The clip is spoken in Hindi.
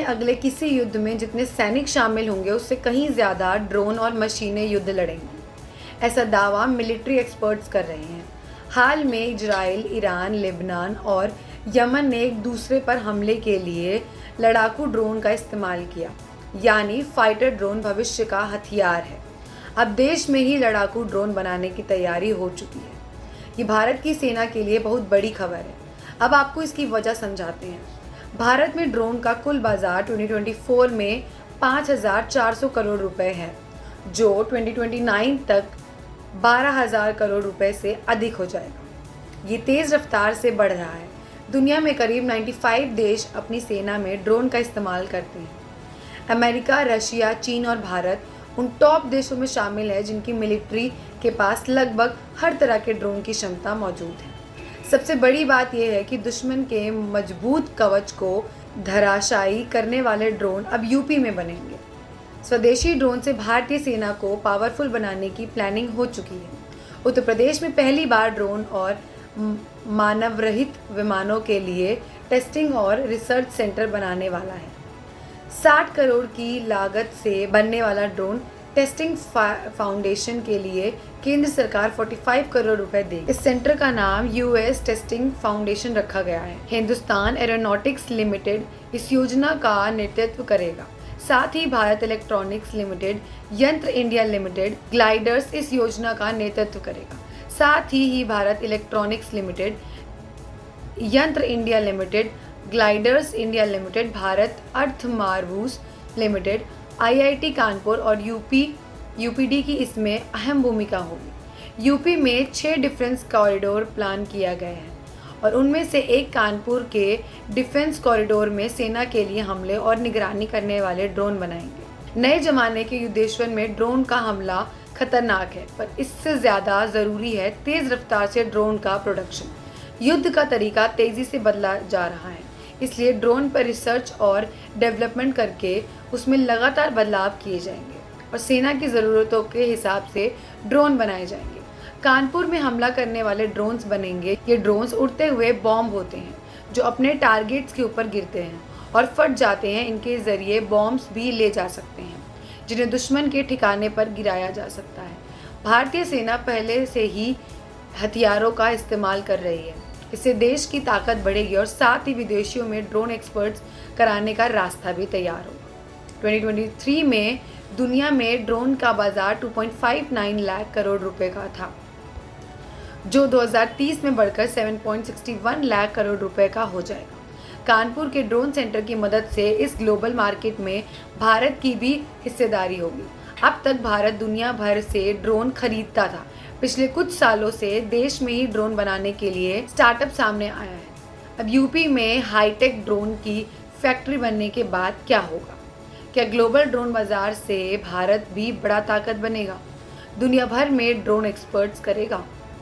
अगले किसी युद्ध में जितने सैनिक शामिल होंगे उससे कहीं ज़्यादा ड्रोन और मशीनें युद्ध लड़ेंगी, ऐसा दावा मिलिट्री एक्सपर्ट्स कर रहे हैं। हाल में इजराइल, ईरान, लेबनान और यमन ने एक दूसरे पर हमले के लिए लड़ाकू ड्रोन का इस्तेमाल किया, यानी फाइटर ड्रोन भविष्य का हथियार है। अब देश में ही लड़ाकू ड्रोन बनाने की तैयारी हो चुकी है। ये भारत की सेना के लिए बहुत बड़ी खबर है। अब आपको इसकी वजह समझाते हैं। भारत में ड्रोन का कुल बाजार 2024 में 5,400 करोड़ रुपए है, जो 2029 तक 12,000 करोड़ रुपए से अधिक हो जाएगा। ये तेज़ रफ्तार से बढ़ रहा है। दुनिया में करीब 95 देश अपनी सेना में ड्रोन का इस्तेमाल करते हैं। अमेरिका, रशिया, चीन और भारत उन टॉप देशों में शामिल है जिनकी मिलिट्री के पास लगभग हर तरह के ड्रोन की क्षमता मौजूद है। सबसे बड़ी बात यह है कि दुश्मन के मजबूत कवच को धराशायी करने वाले ड्रोन अब यूपी में बनेंगे। स्वदेशी ड्रोन से भारतीय सेना को पावरफुल बनाने की प्लानिंग हो चुकी है। उत्तर प्रदेश में पहली बार ड्रोन और मानवरहित विमानों के लिए टेस्टिंग और रिसर्च सेंटर बनाने वाला है। 60 करोड़ की लागत से बनने वाला ड्रोन टेस्टिंग फाउंडेशन के लिए केंद्र सरकार 45 करोड़ रुपए देगी। इस सेंटर का नाम यूएस टेस्टिंग फाउंडेशन रखा गया है। हिंदुस्तान एरोनॉटिक्स लिमिटेड इस योजना का नेतृत्व करेगा। साथ ही Bharat Electronics Limited, Yantra India Limited, Gliders इस योजना का नेतृत्व करेगा। साथ ही Bharat Electronics Limited, Yantra India Limited, Gliders India Limited, Bharat Earthmovers Limited, IIT Kanpur और यूपीडी की इसमें अहम भूमिका होगी। यूपी में 6 डिफेंस कॉरिडोर प्लान किया गया है और उनमें से एक कानपुर के डिफेंस कॉरिडोर में सेना के लिए हमले और निगरानी करने वाले ड्रोन बनाएंगे। नए जमाने के युद्धेश्वर में ड्रोन का हमला खतरनाक है, पर इससे ज़्यादा ज़रूरी है तेज़ रफ्तार से ड्रोन का प्रोडक्शन। युद्ध का तरीका तेज़ी से बदला जा रहा है, इसलिए ड्रोन पर रिसर्च और डेवलपमेंट करके उसमें लगातार बदलाव किए जाएंगे और सेना की ज़रूरतों के हिसाब से ड्रोन बनाए जाएंगे। कानपुर में हमला करने वाले ड्रोन्स बनेंगे। ये ड्रोन्स उड़ते हुए बॉम्ब होते हैं जो अपने टारगेट्स के ऊपर गिरते हैं और फट जाते हैं। इनके ज़रिए बॉम्ब्स भी ले जा सकते हैं जिन्हें दुश्मन के ठिकाने पर गिराया जा सकता है। भारतीय सेना पहले से ही हथियारों का इस्तेमाल कर रही है। इससे देश की ताकत बढ़ेगी और साथ ही विदेशियों में ड्रोन एक्सपर्ट्स कराने का रास्ता भी तैयार होगा। 2023 में दुनिया में ड्रोन का बाजार 2.59 लाख करोड़ रुपए का था, जो 2030 में बढ़कर 7.61 लाख करोड़ रुपए का हो जाएगा। कानपुर के ड्रोन सेंटर की मदद से इस ग्लोबल मार्केट में भारत की भी हिस्सेदारी होगी। अब तक भारत दुनिया भर से ड्रोन खरीदता था। पिछले कुछ सालों से देश में ही ड्रोन बनाने के लिए स्टार्टअप सामने आया है। अब यूपी में हाईटेक ड्रोन की फैक्ट्री बनने के बाद क्या होगा? क्या ग्लोबल ड्रोन बाजार से भारत भी बड़ा ताकत बनेगा? दुनिया भर में ड्रोन एक्सपर्ट्स करेगा।